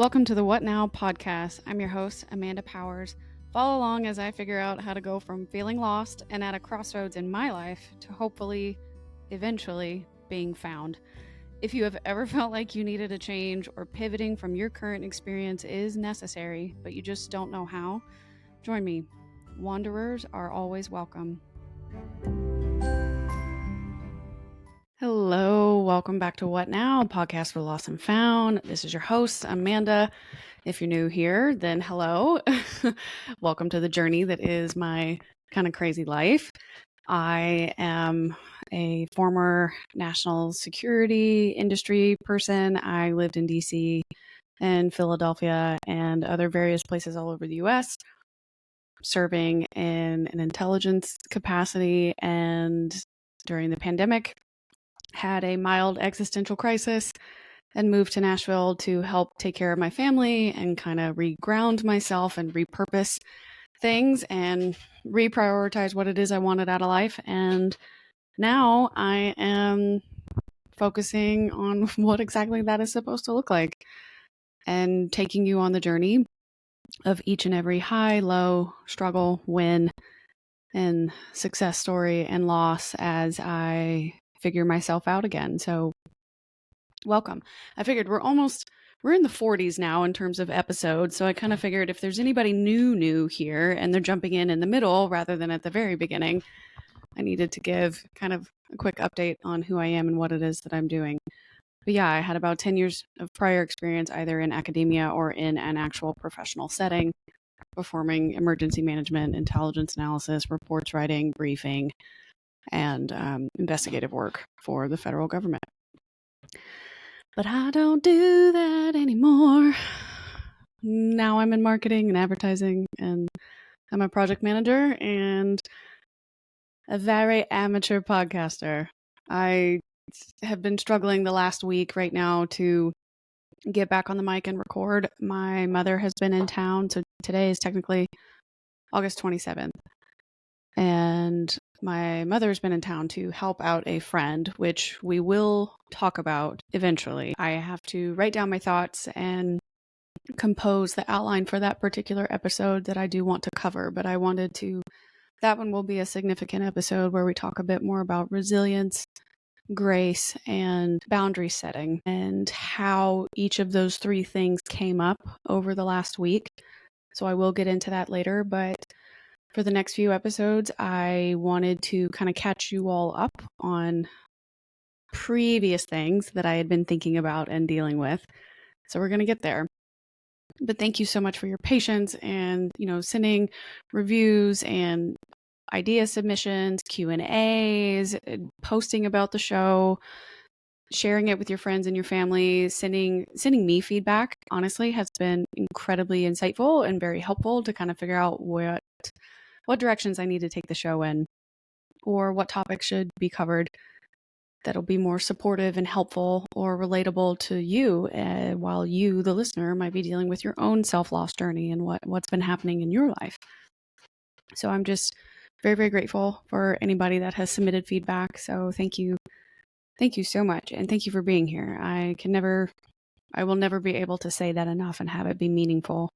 Welcome to the What Now podcast. I'm your host, Amanda Powers. Follow along as I figure out how to go from feeling lost and at a crossroads in my life to hopefully, eventually, being found. If you have ever felt like you needed a change or pivoting from your current experience is necessary, but you just don't know how, join me. Wanderers are always welcome. Hello, welcome back to What Now, podcast for Lost and Found. This is your host, Amanda. If you're new here, then hello. Welcome to the journey that is my kind of crazy life. I am a former national security industry person. I lived in DC and Philadelphia and other various places all over the US, serving in an intelligence capacity, and during the pandemic had a mild existential crisis and moved to Nashville to help take care of my family and kind of reground myself and repurpose things and reprioritize what it is I wanted out of life. And now I am focusing on what exactly that is supposed to look like and taking you on the journey of each and every high, low, struggle, win, and success story and loss as I figure myself out again. So welcome. I figured we're in the 40s now in terms of episodes. So I kind of figured if there's anybody new here and they're jumping in the middle rather than at the very beginning, I needed to give kind of a quick update on who I am and what it is that I'm doing. But yeah, I had about 10 years of prior experience either in academia or in an actual professional setting, performing emergency management, intelligence analysis, reports writing, briefing, and investigative work for the federal government. But I don't do that anymore. Now I'm in marketing and advertising, and I'm a project manager and a very amateur podcaster. I have been struggling the last week right now to get back on the mic and record. My mother has been in town, so today is technically August 27th. And my mother's been in town to help out a friend, which we will talk about eventually. I have to write down my thoughts and compose the outline for that particular episode that I do want to cover, but that one will be a significant episode where we talk a bit more about resilience, grace, and boundary setting, and how each of those three things came up over the last week. So I will get into that later, but for the next few episodes, I wanted to kind of catch you all up on previous things that I had been thinking about and dealing with. So we're going to get there. But thank you so much for your patience and, sending reviews and idea submissions, Q&As, posting about the show, sharing it with your friends and your family, sending me feedback, honestly, has been incredibly insightful and very helpful to kind of figure out what directions I need to take the show in, or what topics should be covered that'll be more supportive and helpful or relatable to you, while you, the listener, might be dealing with your own self-loss journey and what's been happening in your life. So I'm just very, very grateful for anybody that has submitted feedback. So thank you so much, and thank you for being here. I will never be able to say that enough and have it be meaningful.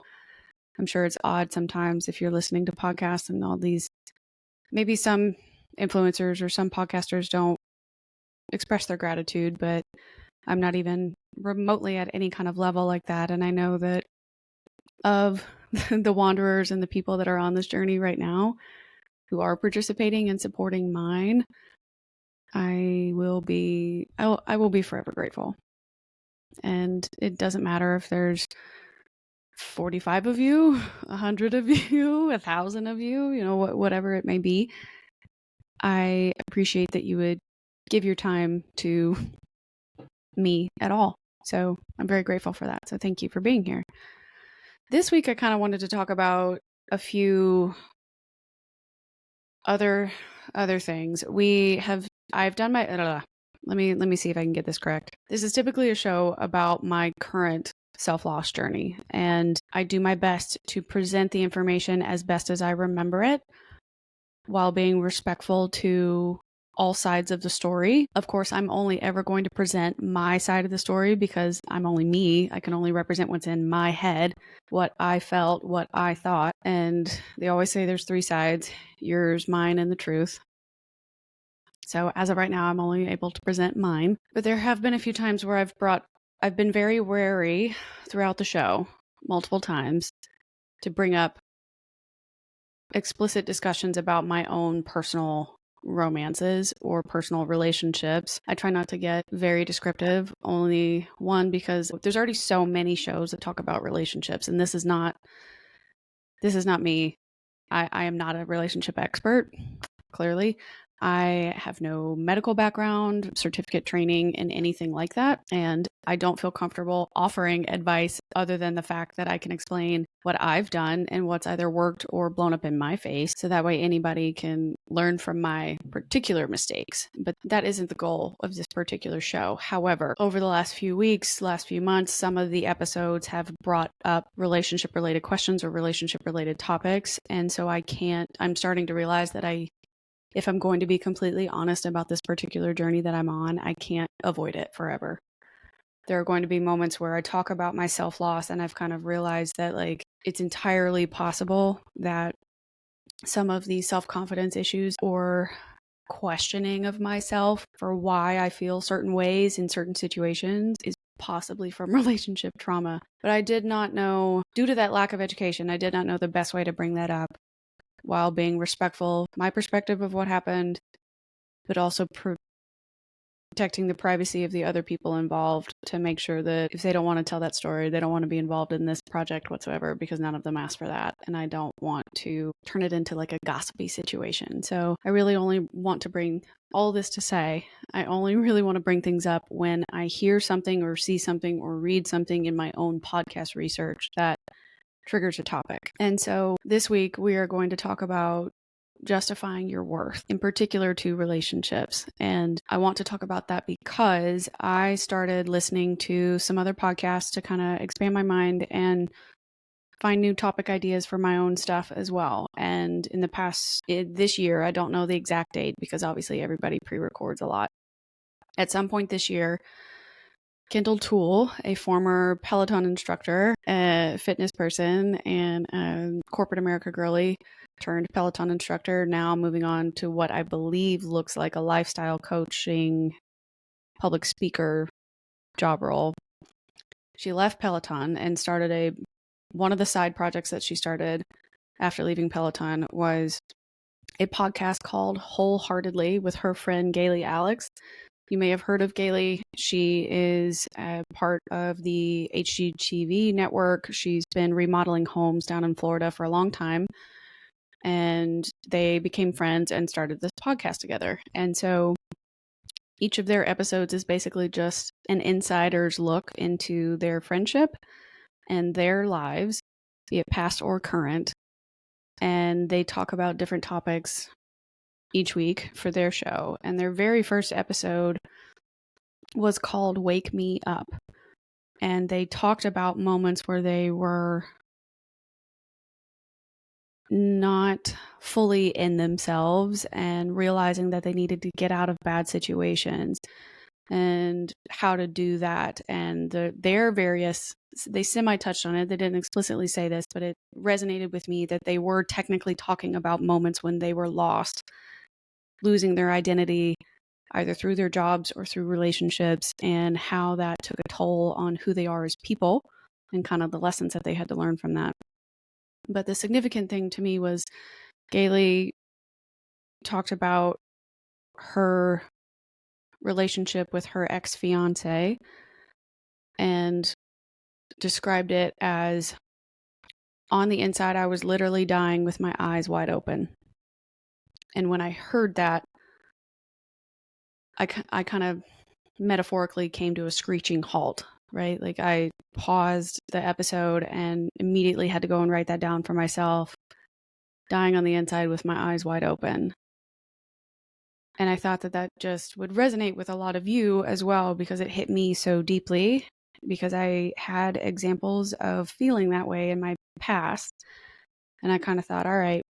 I'm sure it's odd sometimes if you're listening to podcasts and all these, maybe some influencers or some podcasters don't express their gratitude, but I'm not even remotely at any kind of level like that. And I know that of the wanderers and the people that are on this journey right now who are participating and supporting mine, I will be forever grateful. And it doesn't matter if there's 45 of you, 100 of you, 1,000 of you, whatever it may be. I appreciate that you would give your time to me at all. So I'm very grateful for that. So thank you for being here. This week, I kind of wanted to talk about a few other things. I've done my, let me see if I can get this correct. This is typically a show about my current self-loss journey, and I do my best to present the information as best as I remember it, while being respectful to all sides of the story. Of course, I'm only ever going to present my side of the story because I'm only me. I can only represent what's in my head, what I felt, what I thought. And they always say there's three sides: yours, mine, and the truth. So as of right now, I'm only able to present mine. But there have been a few times where I've been very wary throughout the show, multiple times, to bring up explicit discussions about my own personal romances or personal relationships. I try not to get very descriptive, only one, because there's already so many shows that talk about relationships, and this is not me. I am not a relationship expert, clearly. I have no medical background, certificate training in anything like that, and I don't feel comfortable offering advice other than the fact that I can explain what I've done and what's either worked or blown up in my face, so that way anybody can learn from my particular mistakes. But that isn't the goal of this particular show. However, over the last few weeks, last few months, some of the episodes have brought up relationship-related questions or relationship-related topics, and so I'm starting to realize that if I'm going to be completely honest about this particular journey that I'm on, I can't avoid it forever. There are going to be moments where I talk about my self-loss, and I've kind of realized that it's entirely possible that some of these self-confidence issues or questioning of myself for why I feel certain ways in certain situations is possibly from relationship trauma. But I did not know, due to that lack of education, I did not know the best way to bring that up while being respectful, my perspective of what happened, but also protecting the privacy of the other people involved, to make sure that if they don't want to tell that story, they don't want to be involved in this project whatsoever, because none of them asked for that. And I don't want to turn it into like a gossipy situation. So I really only want to bring all this to say, I only really want to bring things up when I hear something or see something or read something in my own podcast research that triggers a topic. And so this week we are going to talk about justifying your worth, in particular to relationships. And I want to talk about that because I started listening to some other podcasts to kind of expand my mind and find new topic ideas for my own stuff as well. And in the this year, I don't know the exact date because obviously everybody pre-records a lot. At some point this year, Kendall Toole, a former Peloton instructor, a fitness person, and a corporate America girly turned Peloton instructor, now moving on to what I believe looks like a lifestyle coaching public speaker job role. She left Peloton and started one of the side projects that she started after leaving Peloton was a podcast called Wholeheartedly with her friend Gailey Alex. You may have heard of Gailey. She is a part of the HGTV network. She's been remodeling homes down in Florida for a long time. And they became friends and started this podcast together. And so each of their episodes is basically just an insider's look into their friendship and their lives, be it past or current. And they talk about different topics each week for their show. And their very first episode was called Wake Me Up. And they talked about moments where they were not fully in themselves and realizing that they needed to get out of bad situations and how to do that. And they semi-touched on it. They didn't explicitly say this, but it resonated with me that they were technically talking about moments when they were lost, losing their identity, either through their jobs or through relationships, and how that took a toll on who they are as people and kind of the lessons that they had to learn from that. But the significant thing to me was Gailey talked about her relationship with her ex-fiance and described it as, on the inside, I was literally dying with my eyes wide open. And when I heard that, I kind of metaphorically came to a screeching halt, right? Like I paused the episode and immediately had to go and write that down for myself, dying on the inside with my eyes wide open. And I thought that just would resonate with a lot of you as well, because it hit me so deeply, because I had examples of feeling that way in my past. And I kind of thought, all right,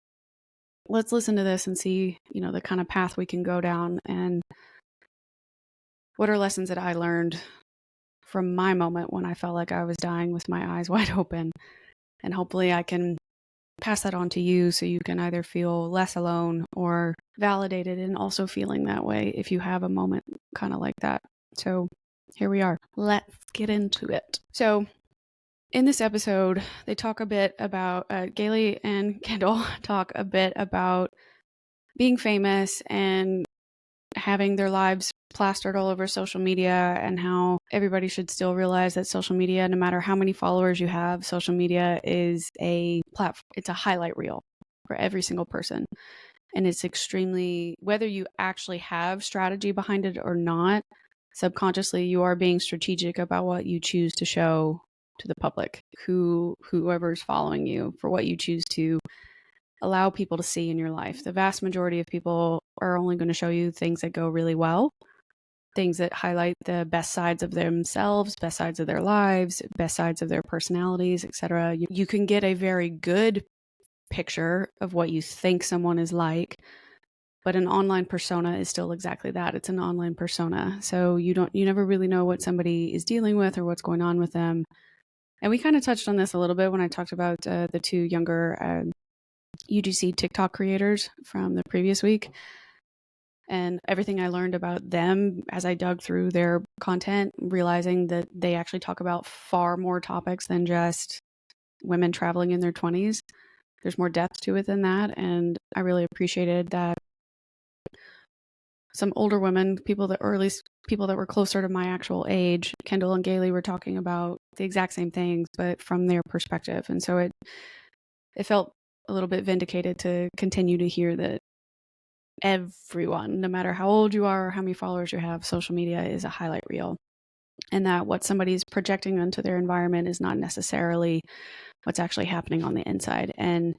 let's listen to this and see, the kind of path we can go down, and what are lessons that I learned from my moment when I felt like I was dying with my eyes wide open. And hopefully I can pass that on to you so you can either feel less alone or validated and also feeling that way if you have a moment kind of like that. So here we are. Let's get into it. So in this episode, they talk a bit about, Gailey and Kendall talk a bit about being famous and having their lives plastered all over social media, and how everybody should still realize that social media, no matter how many followers you have, social media is a platform. It's a highlight reel for every single person. And it's extremely, whether you actually have strategy behind it or not, subconsciously you are being strategic about what you choose to show to the public, whoever's following you, for what you choose to allow people to see in your life. The vast majority of people are only going to show you things that go really well, things that highlight the best sides of themselves, best sides of their lives, best sides of their personalities, etc. You can get a very good picture of what you think someone is like, but an online persona is still exactly that. It's an online persona. So you never really know what somebody is dealing with or what's going on with them. And we kind of touched on this a little bit when I talked about the two younger UGC TikTok creators from the previous week, and everything I learned about them as I dug through their content, realizing that they actually talk about far more topics than just women traveling in their 20s. There's more depth to it than that. And I really appreciated that some older women, or at least people that were closer to my actual age, Kendall and Gailey, were talking about the exact same things, but from their perspective. And so it felt a little bit vindicated to continue to hear that everyone, no matter how old you are or how many followers you have, social media is a highlight reel. And that what somebody's projecting onto their environment is not necessarily what's actually happening on the inside. And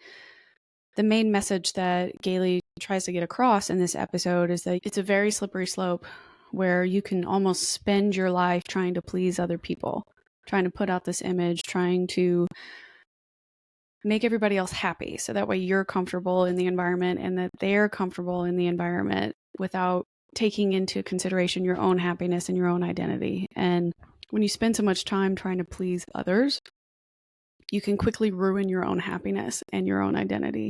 the main message that Gailey tries to get across in this episode is that it's a very slippery slope where you can almost spend your life trying to please other people, trying to put out this image, trying to make everybody else happy. So that way you're comfortable in the environment and that they're comfortable in the environment without taking into consideration your own happiness and your own identity. And when you spend so much time trying to please others, you can quickly ruin your own happiness and your own identity.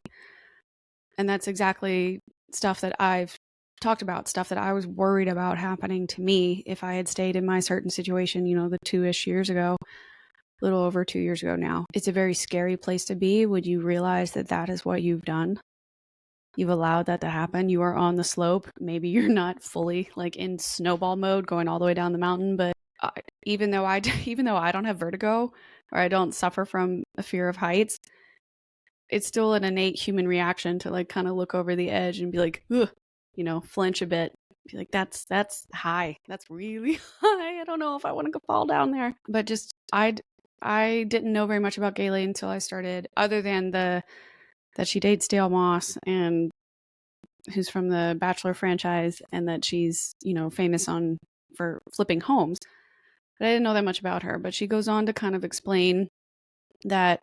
And that's exactly stuff that I've talked about, stuff that I was worried about happening to me if I had stayed in my certain situation, the 2-ish years ago, a little over 2 years ago now. It's a very scary place to be when you realize that that is what you've done. You've allowed that to happen. You are on the slope. Maybe you're not fully like in snowball mode going all the way down the mountain, but even though I don't have vertigo or I don't suffer from a fear of heights, it's still an innate human reaction to like kind of look over the edge and be like, ugh, flinch a bit. Be like, that's high. That's really high. I don't know if I want to go fall down there. But just I didn't know very much about Gailey until I started, other than that she dates Dale Moss, and who's from the Bachelor franchise, and that she's, famous for flipping homes. But I didn't know that much about her. But she goes on to kind of explain that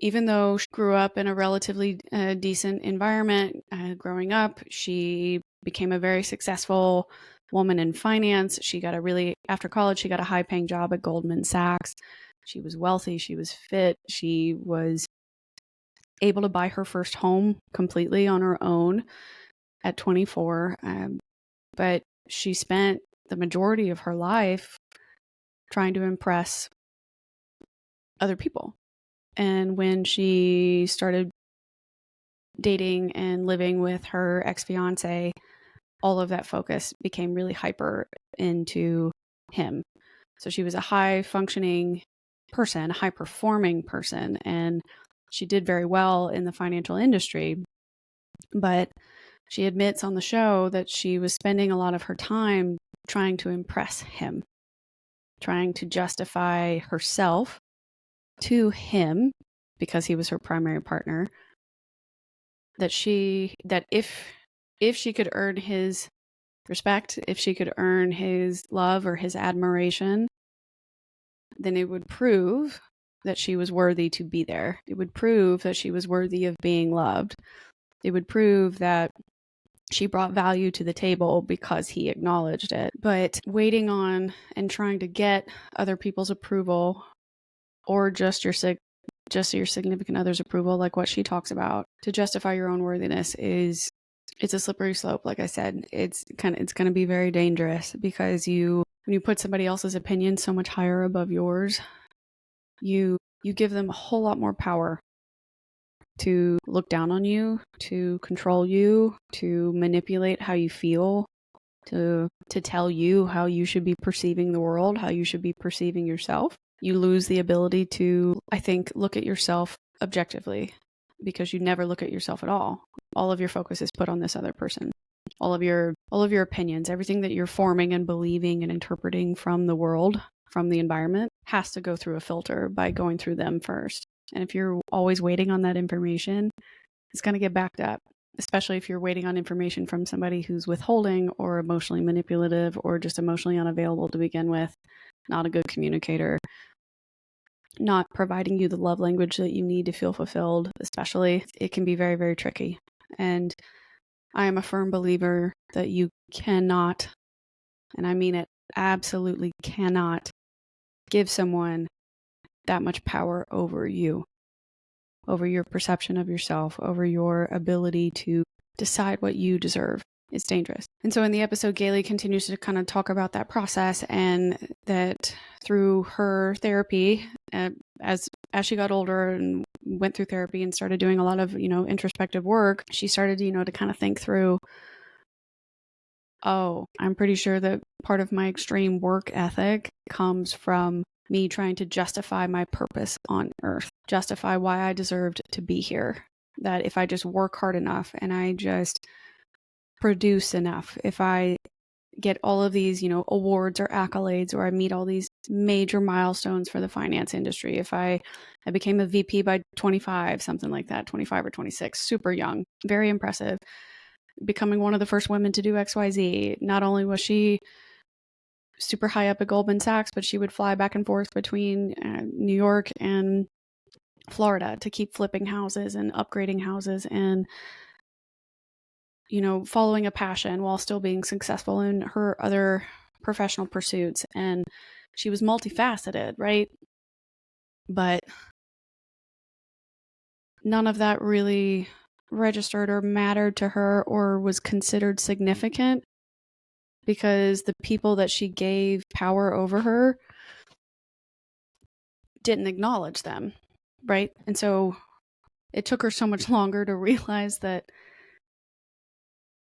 even though she grew up in a relatively decent environment growing up, she became a very successful woman in finance. After college, she got a high-paying job at Goldman Sachs. She was wealthy. She was fit. She was able to buy her first home completely on her own at 24. But she spent the majority of her life trying to impress other people. And when she started dating and living with her ex-fiance, all of that focus became really hyper into him. So she was a high-functioning person, high-performing person, and she did very well in the financial industry. But she admits on the show that she was spending a lot of her time trying to impress him, trying to justify herself to him because he was her primary partner, that if she could earn his respect, if she could earn his love or his admiration, then it would prove that she was worthy to be there. It would prove that she was worthy of being loved. It would prove that she brought value to the table because he acknowledged it. But waiting on and trying to get other people's approval, or just your significant other's approval, like what she talks about, to justify your own worthiness, it's a slippery slope. Like I said, it's going to be very dangerous, because when you put somebody else's opinion so much higher above yours, you give them a whole lot more power to look down on you, to control you, to manipulate how you feel, to tell you how you should be perceiving the world, how you should be perceiving yourself. You lose the ability to, I think, look at yourself objectively, because you never look at yourself at all. All of your focus is put on this other person. All of your opinions, everything that you're forming and believing and interpreting from the world, from the environment, has to go through a filter by going through them first. And if you're always waiting on that information, it's going to get backed up, especially if you're waiting on information from somebody who's withholding or emotionally manipulative or just emotionally unavailable to begin with, not a good communicator, not providing you the love language that you need to feel fulfilled. Especially, it can be very, very tricky. And I am a firm believer that you cannot, and I mean it, absolutely cannot, give someone that much power over you, over your perception of yourself, over your ability to decide what you deserve. It's dangerous. And so in the episode, Gailey continues to kind of talk about that process, and that through her therapy, as she got older and went through therapy and started doing a lot of, introspective work, she started, to kind of think through, oh, I'm pretty sure that part of my extreme work ethic comes from me trying to justify my purpose on earth, justify why I deserved to be here. That if I just work hard enough and I just produce enough, if I get all of these, awards or accolades, or I meet all these major milestones for the finance industry, if I became a VP by 25, something like that, 25 or 26, super young, very impressive, becoming one of the first women to do XYZ. Not only was she super high up at Goldman Sachs, but she would fly back and forth between New York and Florida to keep flipping houses and upgrading houses and, following a passion while still being successful in her other professional pursuits. And she was multifaceted, right? But none of that really registered or mattered to her or was considered significant, because the people that she gave power over her didn't acknowledge them, right? And so it took her so much longer to realize that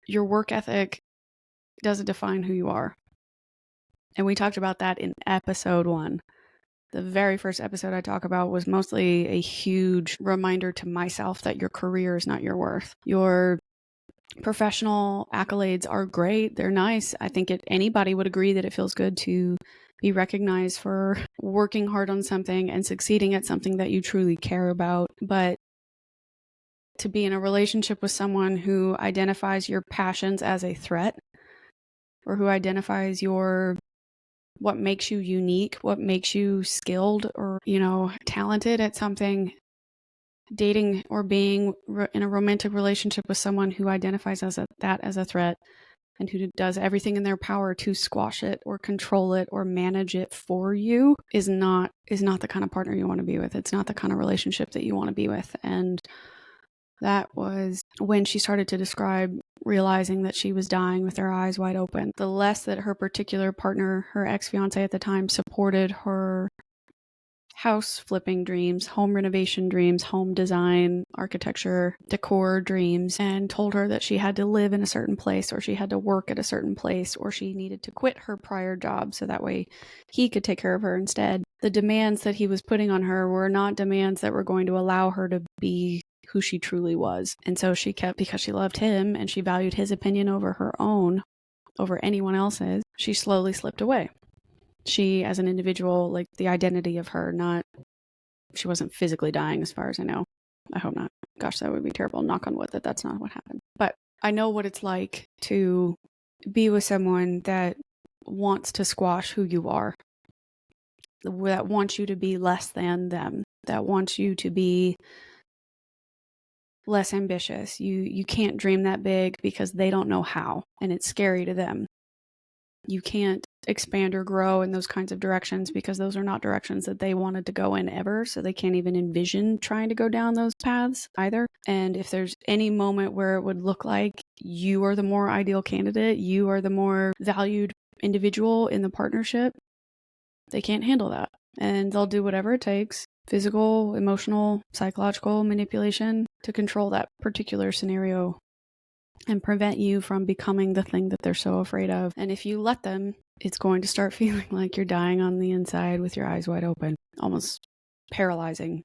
your work ethic doesn't define who you are. And we talked about that in episode 1. The very first episode I talk about was mostly a huge reminder to myself that your career is not your worth. Your professional accolades are great. They're nice. I think anybody would agree that it feels good to be recognized for working hard on something and succeeding at something that you truly care about. But to be in a relationship with someone who identifies your passions as a threat, or who identifies what makes you unique, what makes you skilled or, talented at something, dating or being in a romantic relationship with someone who identifies that as a threat, and who does everything in their power to squash it or control it or manage it for you, is not the kind of partner you want to be with. It's not the kind of relationship that you want to be with. And that was when she started to describe realizing that she was dying with her eyes wide open. The less that her particular partner, her ex-fiance at the time, supported her house flipping dreams, home renovation dreams, home design, architecture, decor dreams, and told her that she had to live in a certain place, or she had to work at a certain place, or she needed to quit her prior job so that way he could take care of her instead. The demands that he was putting on her were not demands that were going to allow her to be who she truly was. And so she kept, because she loved him and she valued his opinion over her own, over anyone else's, she slowly slipped away. She, as an individual, like the identity of her, she wasn't physically dying as far as I know. I hope not. Gosh, that would be terrible. Knock on wood that that's not what happened. But I know what it's like to be with someone that wants to squash who you are. that wants you to be less than them, that wants you to be less ambitious. You can't dream that big because they don't know how, and it's scary to them. You can't expand or grow in those kinds of directions because those are not directions that they wanted to go in ever, so they can't even envision trying to go down those paths either. And if there's any moment where it would look like you are the more ideal candidate, you are the more valued individual in the partnership, they can't handle that. And they'll do whatever it takes, physical, emotional, psychological manipulation, to control that particular scenario and prevent you from becoming the thing that they're so afraid of. And if you let them, it's going to start feeling like you're dying on the inside with your eyes wide open, almost paralyzing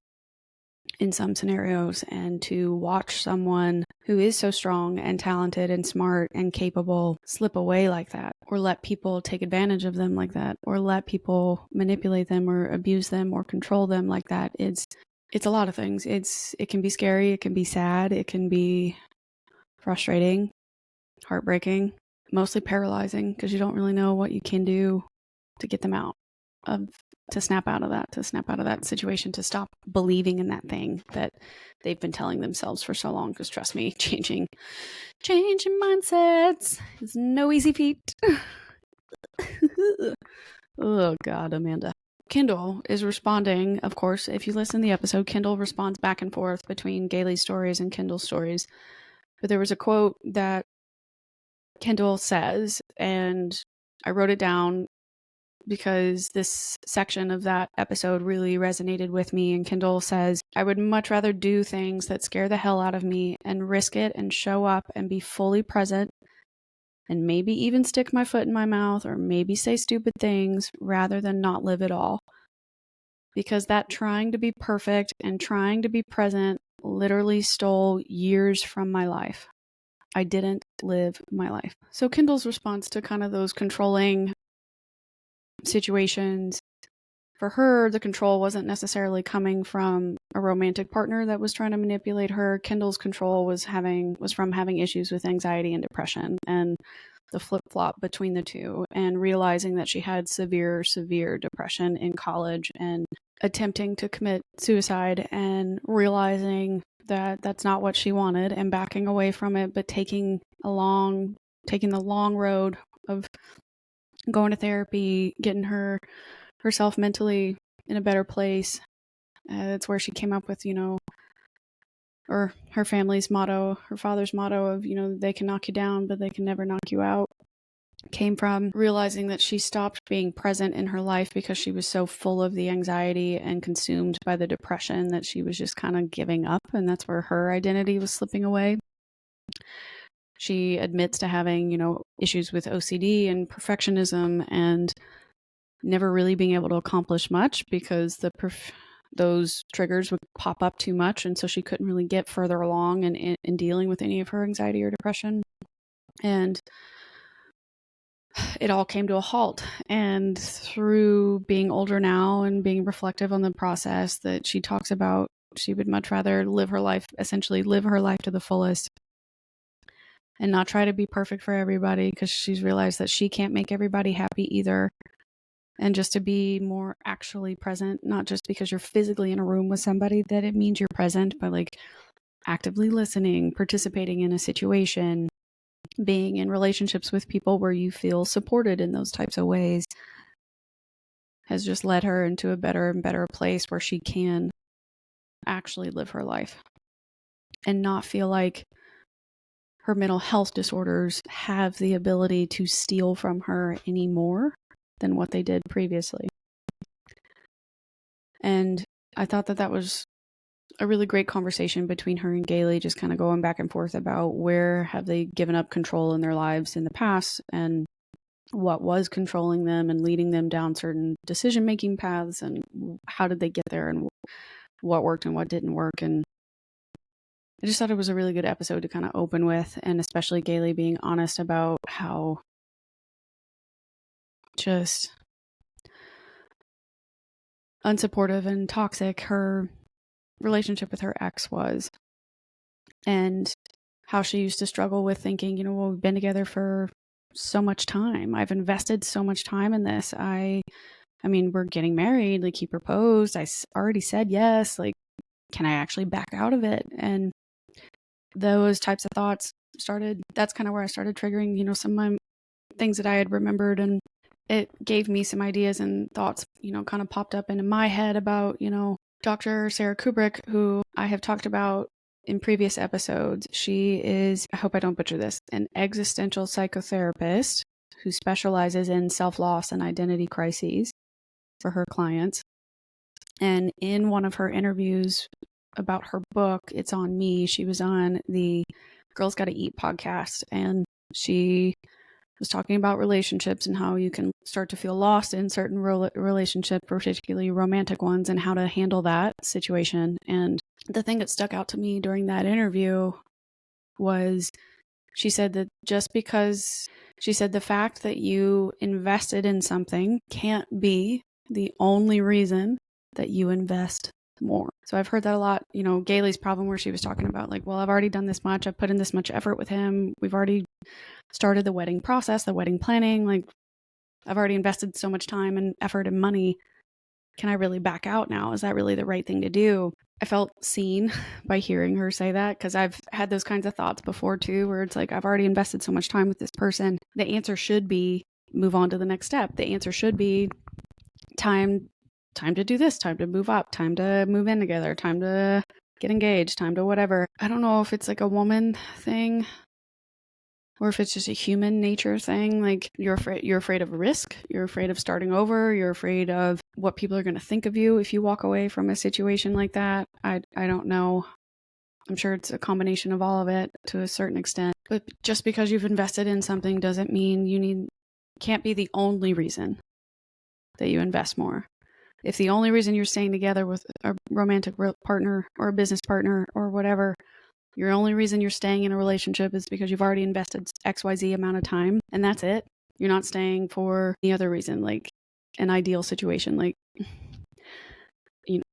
in some scenarios. And to watch someone who is so strong and talented and smart and capable slip away like that, or let people take advantage of them like that, or let people manipulate them or abuse them or control them like that, it's a lot of things. It can be scary, it can be sad, it can be frustrating, heartbreaking, mostly paralyzing, because you don't really know what you can do to get them out of, to snap out of that situation, to stop believing in that thing that they've been telling themselves for so long. Because trust me, changing mindsets is no easy feat. Oh God, Amanda. Kendall is responding, of course, if you listen to the episode, Kendall responds back and forth between Gailey's stories and Kendall's stories. But there was a quote that Kendall says, and I wrote it down because this section of that episode really resonated with me. And Kendall says, I would much rather do things that scare the hell out of me and risk it and show up and be fully present and maybe even stick my foot in my mouth or maybe say stupid things rather than not live at all. Because that trying to be perfect and trying to be present literally stole years from my life. I didn't live my life. So Kendall's response to kind of those controlling situations, for her, the control wasn't necessarily coming from a romantic partner that was trying to manipulate her. Kendall's control was from having issues with anxiety and depression, and the flip-flop between the two, and realizing that she had severe depression in college and attempting to commit suicide, and realizing that that's not what she wanted and backing away from it, but taking the long road of going to therapy, getting herself mentally in a better place. That's where she came up with, or her family's motto, her father's motto of, they can knock you down, but they can never knock you out, came from realizing that she stopped being present in her life because she was so full of the anxiety and consumed by the depression that she was just kind of giving up. And that's where her identity was slipping away. She admits to having, issues with OCD and perfectionism and never really being able to accomplish much because those triggers would pop up too much. And so she couldn't really get further along in dealing with any of her anxiety or depression. And it all came to a halt. And through being older now and being reflective on the process that she talks about, she would much rather live her life to the fullest and not try to be perfect for everybody, because she's realized that she can't make everybody happy either. And just to be more actually present, not just because you're physically in a room with somebody that it means you're present, but like actively listening, participating in a situation, being in relationships with people where you feel supported in those types of ways, has just led her into a better and better place where she can actually live her life and not feel like her mental health disorders have the ability to steal from her any more than what they did previously. And I thought that was a really great conversation between her and Gailey, just kind of going back and forth about where have they given up control in their lives in the past and what was controlling them and leading them down certain decision-making paths, and how did they get there and what worked and what didn't work. And I just thought it was a really good episode to kind of open with, and especially Gailey being honest about how just unsupportive and toxic her relationship with her ex was, and how she used to struggle with thinking, well, we've been together for so much time. I've invested so much time in this. I I mean, we're getting married. Like, he proposed. Already said yes. Like, can I actually back out of it? And those types of thoughts that's kind of where I started triggering, some of my things that I had remembered. And it gave me some ideas and thoughts, kind of popped up into my head about, Dr. Sarah Kubrick, who I have talked about in previous episodes. She is, I hope I don't butcher this, an existential psychotherapist who specializes in self-loss and identity crises for her clients. And in one of her interviews about her book, It's on Me, she was on the Girls Gotta Eat podcast, and she was talking about relationships and how you can start to feel lost in certain relationships, particularly romantic ones, and how to handle that situation. And the thing that stuck out to me during that interview was she said that the fact that you invested in something can't be the only reason that you invest more. So I've heard that a lot, Gailey's problem where she was talking about like, well, I've already done this much. I've put in this much effort with him. We've already started the wedding process, the wedding planning. Like, I've already invested so much time and effort and money. Can I really back out now? Is that really the right thing to do? I felt seen by hearing her say that, because I've had those kinds of thoughts before too, where it's like, I've already invested so much time with this person. The answer should be move on to the next step. The answer should be time to do this, time to move up, time to move in together, time to get engaged, time to whatever. I don't know if it's like a woman thing or if it's just a human nature thing. Like, you're afraid of risk. You're afraid of starting over. You're afraid of what people are going to think of you if you walk away from a situation like that. I don't know. I'm sure it's a combination of all of it to a certain extent. But just because you've invested in something doesn't mean can't be the only reason that you invest more. If the only reason you're staying together with a romantic partner or a business partner or whatever, your only reason you're staying in a relationship is because you've already invested XYZ amount of time, and that's it. You're not staying for the other reason, like an ideal situation. Like,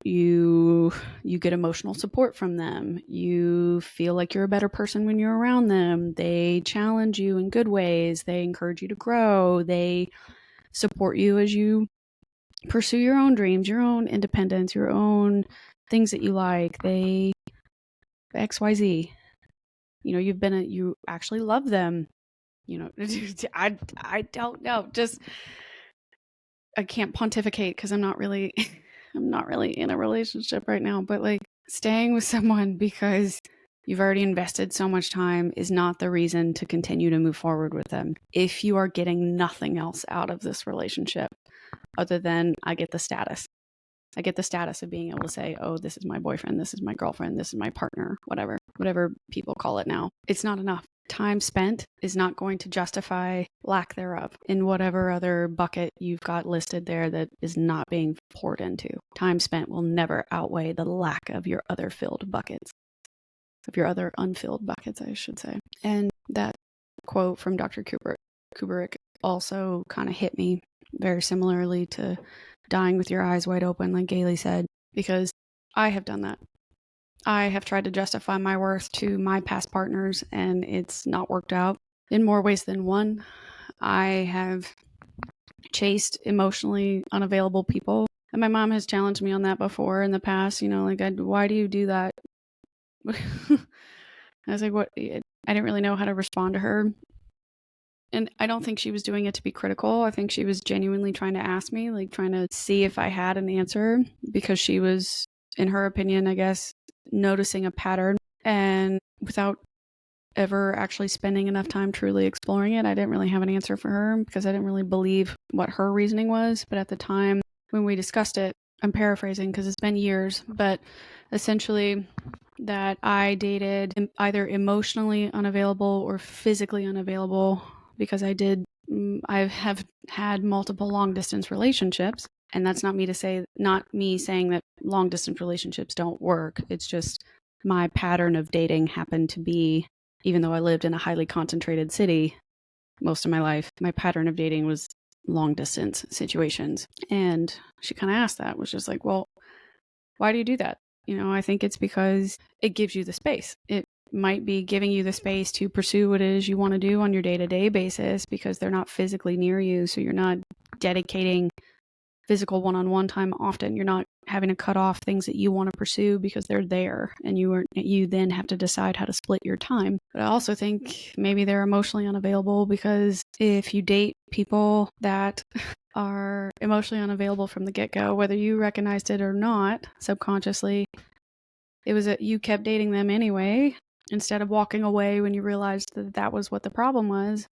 you get emotional support from them. You feel like you're a better person when you're around them. They challenge you in good ways. They encourage you to grow. They support you as you pursue your own dreams, your own independence, your own things that you like. They XYZ. You actually love them. I don't know. Just, I can't pontificate because I'm not really in a relationship right now, but like, staying with someone because you've already invested so much time is not the reason to continue to move forward with them. If you are getting nothing else out of this relationship other than I get the status of being able to say, oh, this is my boyfriend, this is my girlfriend, this is my partner, whatever people call it now. It's not enough. Time spent is not going to justify lack thereof in whatever other bucket you've got listed there that is not being poured into. Time spent will never outweigh the lack of your other unfilled buckets, I should say. And that quote from Dr. Kubrick also kind of hit me very similarly to dying with your eyes wide open, like Gailey said, because I have done that. I have tried to justify my worth to my past partners, and it's not worked out in more ways than one. I have chased emotionally unavailable people, and my mom has challenged me on that before in the past. Why do you do that? I was like, what? I didn't really know how to respond to her. And I don't think she was doing it to be critical. I think she was genuinely trying to ask me, like trying to see if I had an answer, because she was, in her opinion, I guess, noticing a pattern. And without ever actually spending enough time truly exploring it, I didn't really have an answer for her because I didn't really believe what her reasoning was. But at the time when we discussed it, I'm paraphrasing because it's been years, but essentially that I dated either emotionally unavailable or physically unavailable, because I have had multiple long distance relationships. And that's not me saying that long distance relationships don't work. It's just my pattern of dating happened to be, even though I lived in a highly concentrated city most of my life, my pattern of dating was long distance situations. And she kind of asked that, was just like, well, why do you do that? I think it's because it gives you the space. It might be giving you the space to pursue what it is you want to do on your day-to-day basis because they're not physically near you. So you're not dedicating physical one-on-one time often. You're not having to cut off things that you want to pursue because they're there, and you then have to decide how to split your time. But I also think maybe they're emotionally unavailable because if you date people that are emotionally unavailable from the get-go, whether you recognized it or not subconsciously, it was that you kept dating them anyway instead of walking away when you realized that that was what the problem was.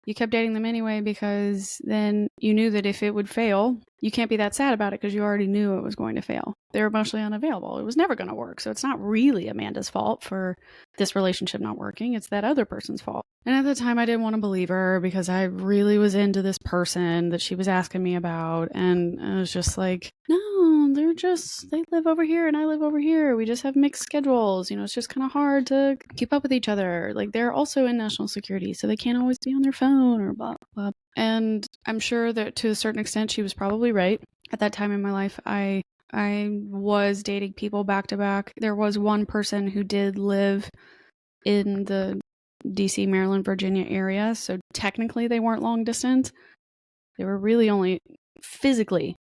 You kept dating them anyway because then you knew that if it would fail, you can't be that sad about it because you already knew it was going to fail. They're emotionally unavailable. It was never going to work. So it's not really Amanda's fault for this relationship not working. It's that other person's fault. And at the time, I didn't want to believe her because I really was into this person that she was asking me about. And I was just like, no, they live over here and I live over here. We just have mixed schedules. It's just kind of hard to keep up with each other. Like, they're also in national security, so they can't always be on their phone or blah, blah. And I'm sure that to a certain extent, she was probably right. At that time in my life, I was dating people back to back. There was one person who did live in the DC, Maryland, Virginia area. So technically they weren't long distance. They were really only physically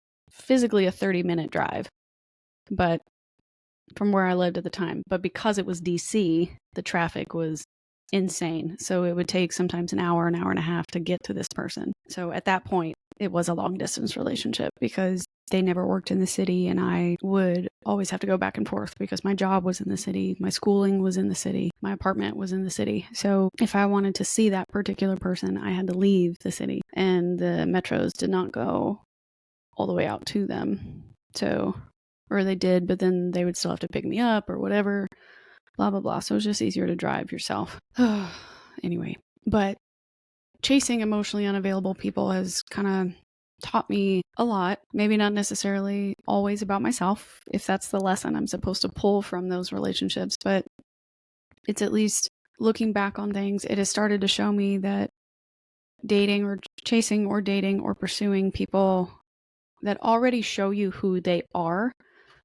a 30-minute drive, but from where I lived at the time. But because it was DC, the traffic was insane. So it would take sometimes an hour and a half to get to this person. So at that point, it was a long distance relationship because they never worked in the city and I would always have to go back and forth because my job was in the city, my schooling was in the city, my apartment was in the city. So if I wanted to see that particular person, I had to leave the city, and the metros did not go all the way out to them. So, or they did, but then they would still have to pick me up or whatever, blah, blah, blah. So it was just easier to drive yourself. Anyway, but chasing emotionally unavailable people has kind of taught me a lot. Maybe not necessarily always about myself, if that's the lesson I'm supposed to pull from those relationships, but it's at least looking back on things, it has started to show me that dating or chasing or dating or pursuing people that already show you who they are,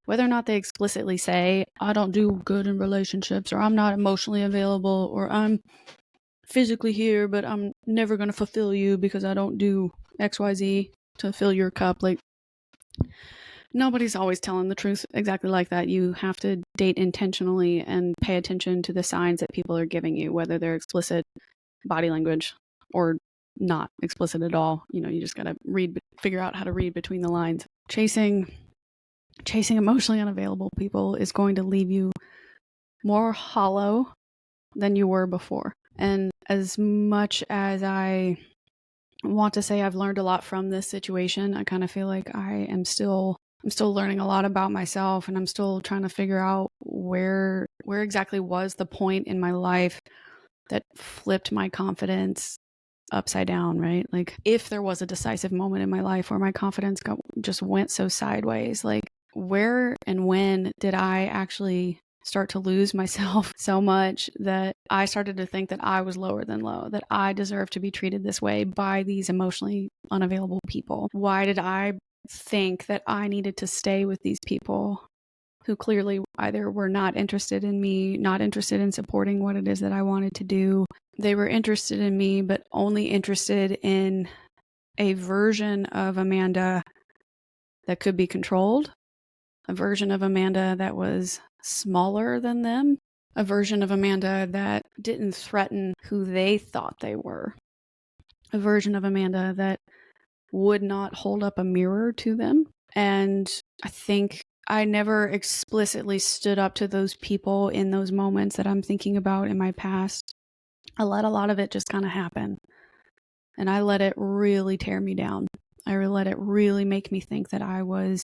whether or not they explicitly say, I don't do good in relationships, or I'm not emotionally available, or I'm physically here, but I'm never going to fulfill you because I don't do XYZ to fill your cup. Like, nobody's always telling the truth exactly like that. You have to date intentionally and pay attention to the signs that people are giving you, whether they're explicit body language or not explicit at all. You just got to figure out how to read between the lines. Chasing emotionally unavailable people is going to leave you more hollow than you were before. And as much as I want to say I've learned a lot from this situation, I kind of feel like I'm still learning a lot about myself, and I'm still trying to figure out where exactly was the point in my life that flipped my confidence upside down, right? Like, if there was a decisive moment in my life where my confidence just went so sideways, like, where and when did I actually start to lose myself so much that I started to think that I was lower than low, that I deserved to be treated this way by these emotionally unavailable people? Why did I think that I needed to stay with these people who clearly either were not interested in me, not interested in supporting what it is that I wanted to do? They were interested in me, but only interested in a version of Amanda that could be controlled, a version of Amanda that was smaller than them, a version of Amanda that didn't threaten who they thought they were, a version of Amanda that would not hold up a mirror to them. And I think I never explicitly stood up to those people in those moments that I'm thinking about in my past. I let a lot of it just kind of happen. And I let it really tear me down. I let it really make me think that I was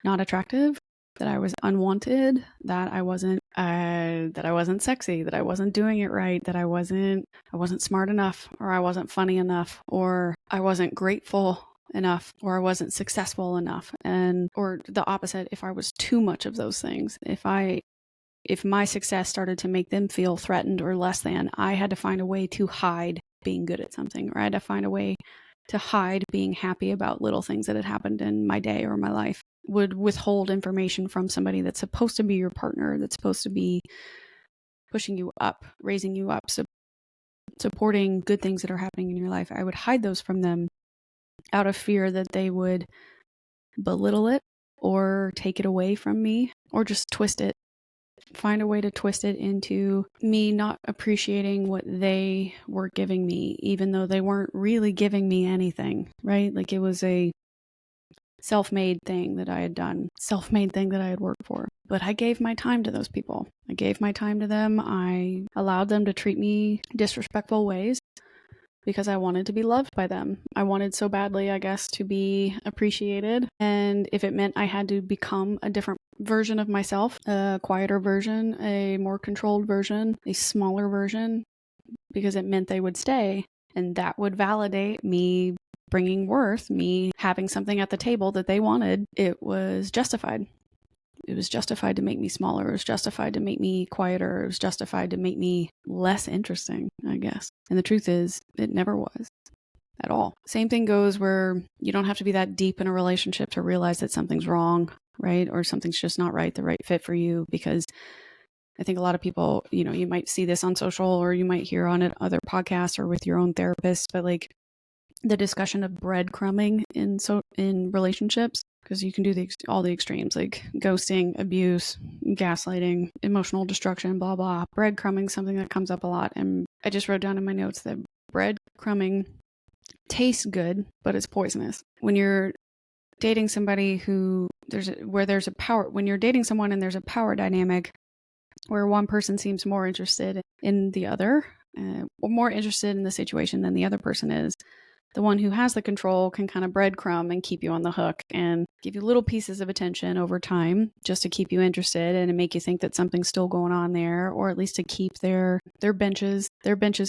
not attractive, that I was unwanted, that I wasn't sexy, that I wasn't doing it right, that I wasn't smart enough, or I wasn't funny enough, or I wasn't grateful enough, or I wasn't successful enough. Or the opposite, if I was too much of those things, if my success started to make them feel threatened or less than, I had to find a way to hide being good at something, or I had to find a way to hide being happy about little things that had happened in my day or my life. Would withhold information from somebody that's supposed to be your partner, that's supposed to be pushing you up, raising you up, supporting good things that are happening in your life. I would hide those from them out of fear that they would belittle it or take it away from me or just twist it. Find a way to twist it into me not appreciating what they were giving me, even though they weren't really giving me anything, right? Like it was a self-made thing that I had done, self-made thing that I had worked for. But I gave my time to those people. I gave my time to them. I allowed them to treat me disrespectful ways because I wanted to be loved by them. I wanted so badly, I guess, to be appreciated. And if it meant I had to become a different version of myself, a quieter version, a more controlled version, a smaller version, because it meant they would stay, and that would validate me bringing worth, me having something at the table that they wanted, it was justified. It was justified to make me smaller. It was justified to make me quieter. It was justified to make me less interesting, I guess. And the truth is, it never was at all. Same thing goes where you don't have to be that deep in a relationship to realize that something's wrong, right? Or something's just not right, the right fit for you. Because I think a lot of people, you might see this on social or you might hear on it other podcasts or with your own therapist, but like the discussion of breadcrumbing in relationships, because you can do all the extremes, like ghosting, abuse, gaslighting, emotional destruction, blah, blah. Breadcrumbing, something that comes up a lot. And I just wrote down in my notes that breadcrumbing tastes good, but it's poisonous. When you're dating somebody when you're dating someone and there's a power dynamic where one person seems more interested in the other, or more interested in the situation than the other person is, the one who has the control can kind of breadcrumb and keep you on the hook and give you little pieces of attention over time just to keep you interested and to make you think that something's still going on there, or at least to keep their benches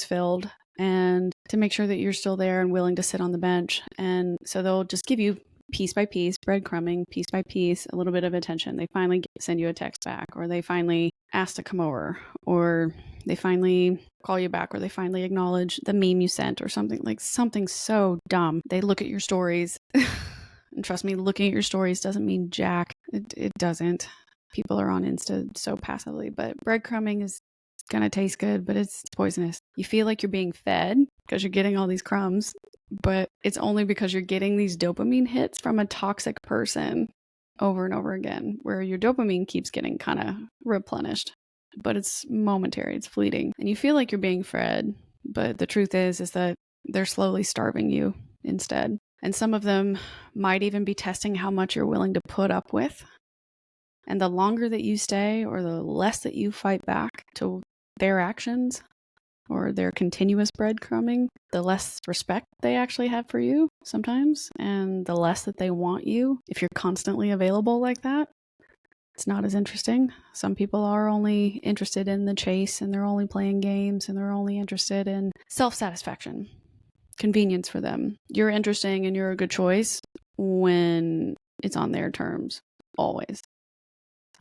filled and to make sure that you're still there and willing to sit on the bench. And so they'll just give you piece by piece, breadcrumbing, piece by piece, a little bit of attention. They finally send you a text back, or they finally ask to come over, or they finally call you back, or they finally acknowledge the meme you sent, or something so dumb. They look at your stories. And trust me, looking at your stories doesn't mean jack. It doesn't. People are on Insta so passively, but breadcrumbing is going to taste good, but it's poisonous. You feel like you're being fed because you're getting all these crumbs, but it's only because you're getting these dopamine hits from a toxic person over and over again, where your dopamine keeps getting kind of replenished, but it's momentary, it's fleeting, and you feel like you're being fed, but the truth is that they're slowly starving you instead. And some of them might even be testing how much you're willing to put up with. And the longer that you stay, or the less that you fight back to their actions or their continuous breadcrumbing, the less respect they actually have for you sometimes, and the less that they want you. If you're constantly available like that, it's not as interesting. Some people are only interested in the chase, and they're only playing games, and they're only interested in self-satisfaction, convenience for them. You're interesting and you're a good choice when it's on their terms, always.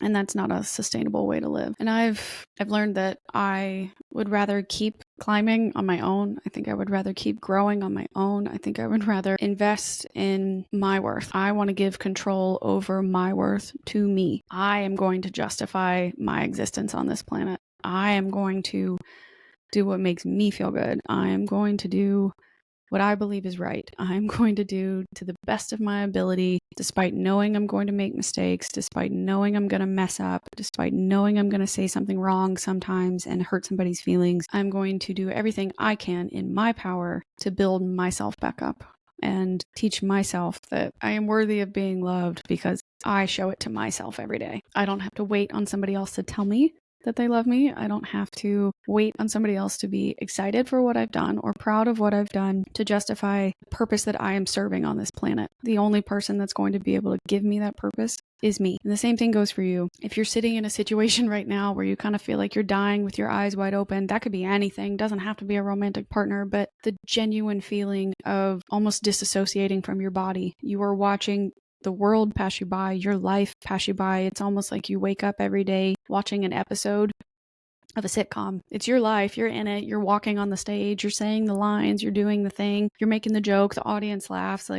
And that's not a sustainable way to live. And I've learned that I would rather keep climbing on my own. I think I would rather keep growing on my own. I think I would rather invest in my worth. I want to give control over my worth to me. I am going to justify my existence on this planet. I am going to do what makes me feel good. I am going to do what I believe is right. I'm going to do to the best of my ability, despite knowing I'm going to make mistakes, despite knowing I'm going to mess up, despite knowing I'm going to say something wrong sometimes and hurt somebody's feelings. I'm going to do everything I can in my power to build myself back up and teach myself that I am worthy of being loved because I show it to myself every day. I don't have to wait on somebody else to tell me that they love me. I don't have to wait on somebody else to be excited for what I've done or proud of what I've done to justify the purpose that I am serving on this planet. The only person that's going to be able to give me that purpose is me. And the same thing goes for you. If you're sitting in a situation right now where you kind of feel like you're dying with your eyes wide open, that could be anything, doesn't have to be a romantic partner, but the genuine feeling of almost disassociating from your body. You are watching the world pass you by, your life pass you by. It's almost like you wake up every day watching an episode of a sitcom. It's your life. You're in it. You're walking on the stage. You're saying the lines. You're doing the thing. You're making the joke. The audience laughs.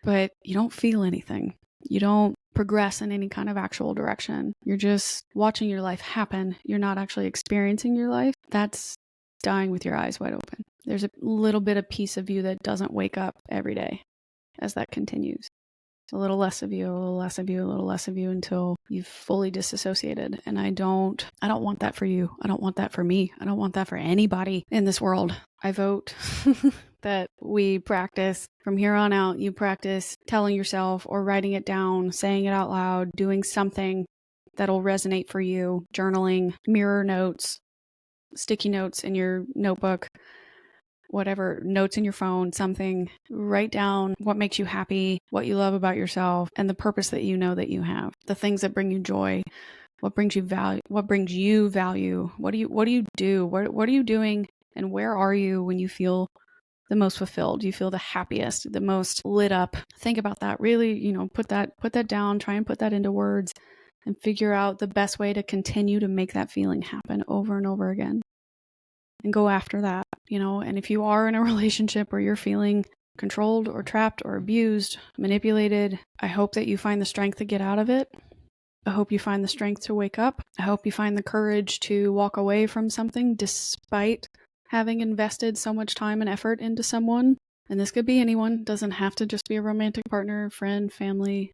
But you don't feel anything. You don't progress in any kind of actual direction. You're just watching your life happen. You're not actually experiencing your life. That's dying with your eyes wide open. There's a little bit of piece of you that doesn't wake up every day as that continues. a little less of you, a little less of you, a little less of you until you've fully disassociated. And I don't want that for you. I don't want that for me. I don't want that for anybody in this world. I vote that we practice from here on out. You practice telling yourself or writing it down, saying it out loud, doing something that'll resonate for you, journaling, mirror notes, sticky notes in your notebook, whatever, notes in your phone, something. Write down what makes you happy, what you love about yourself, and the purpose that you know that you have. The things that bring you joy, what brings you value, what brings you value. What do you do? What are you doing, and where are you when you feel the most fulfilled? You feel the happiest, the most lit up. Think about that. Really, put that down, try and put that into words and figure out the best way to continue to make that feeling happen over and over again. And go after that, and if you are in a relationship where you're feeling controlled or trapped or abused, manipulated, I hope that you find the strength to get out of it. I hope you find the strength to wake up. I hope you find the courage to walk away from something despite having invested so much time and effort into someone. And this could be anyone. It doesn't have to just be a romantic partner, friend, family,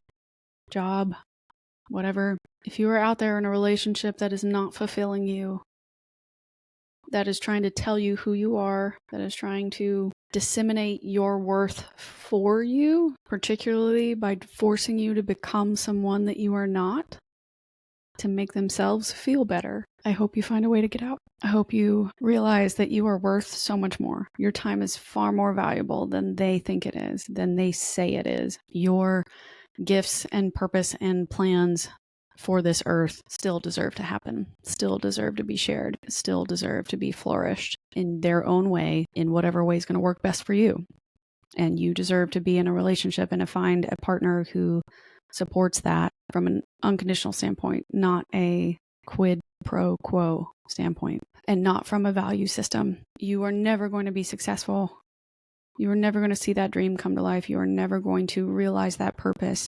job, whatever. If you are out there in a relationship that is not fulfilling you, that is trying to tell you who you are, that is trying to disseminate your worth for you, particularly by forcing you to become someone that you are not, to make themselves feel better, I hope you find a way to get out. I hope you realize that you are worth so much more. Your time is far more valuable than they think it is, than they say it is. Your gifts and purpose and plans for this earth still deserve to happen, still deserve to be shared, still deserve to be flourished in their own way, in whatever way is going to work best for you. And you deserve to be in a relationship and to find a partner who supports that from an unconditional standpoint, not a quid pro quo standpoint, and not from a value system. You are never going to be successful. You are never going to see that dream come to life. You are never going to realize that purpose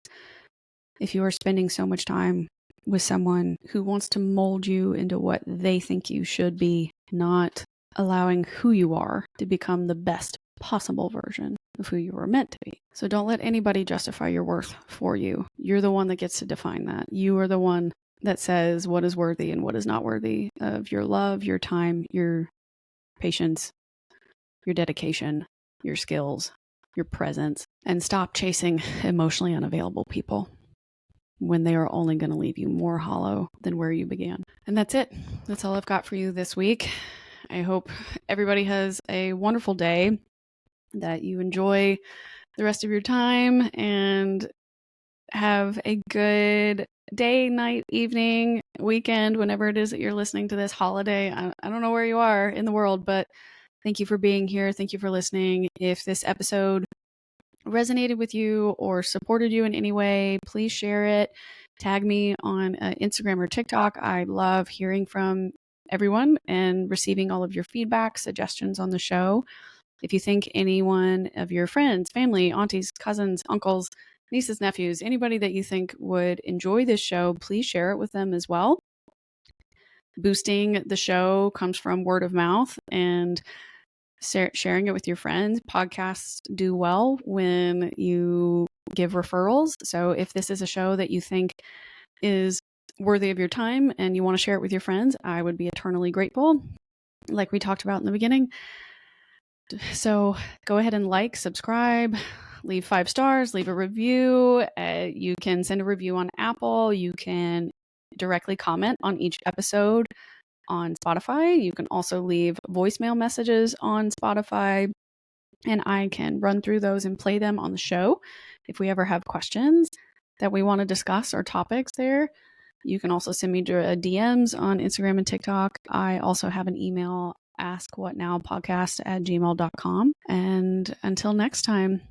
if you are spending so much time with someone who wants to mold you into what they think you should be, not allowing who you are to become the best possible version of who you were meant to be. So don't let anybody justify your worth for you. You're the one that gets to define that. You are the one that says what is worthy and what is not worthy of your love, your time, your patience, your dedication, your skills, your presence, and stop chasing emotionally unavailable people when they are only going to leave you more hollow than where you began. And that's it. That's all I've got for you this week. I hope everybody has a wonderful day, that you enjoy the rest of your time and have a good day, night, evening, weekend, whenever it is that you're listening to this holiday. I don't know where you are in the world, but thank you for being here. Thank you for listening. If this episode resonated with you or supported you in any way, please share it. Tag me on Instagram or TikTok. I love hearing from everyone and receiving all of your feedback, suggestions on the show. If you think anyone of your friends, family, aunties, cousins, uncles, nieces, nephews, anybody that you think would enjoy this show, please share it with them as well. Boosting the show comes from word of mouth and sharing it with your friends. Podcasts do well when you give referrals. So if this is a show that you think is worthy of your time and you want to share it with your friends, I would be eternally grateful, like we talked about in the beginning. So go ahead and like, subscribe, leave 5 stars, leave a review. You can send a review on Apple. You can directly comment on each episode on Spotify. You can also leave voicemail messages on Spotify, and I can run through those and play them on the show. If we ever have questions that we want to discuss or topics there, you can also send me DMs on Instagram and TikTok. I also have an email, askwhatnowpodcast@gmail.com. And until next time,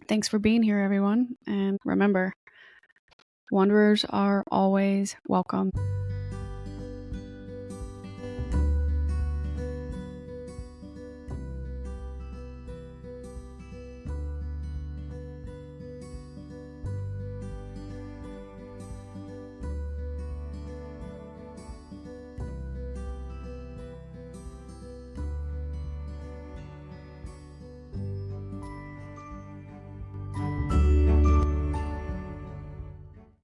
thanks for being here, everyone. And remember, wanderers are always welcome.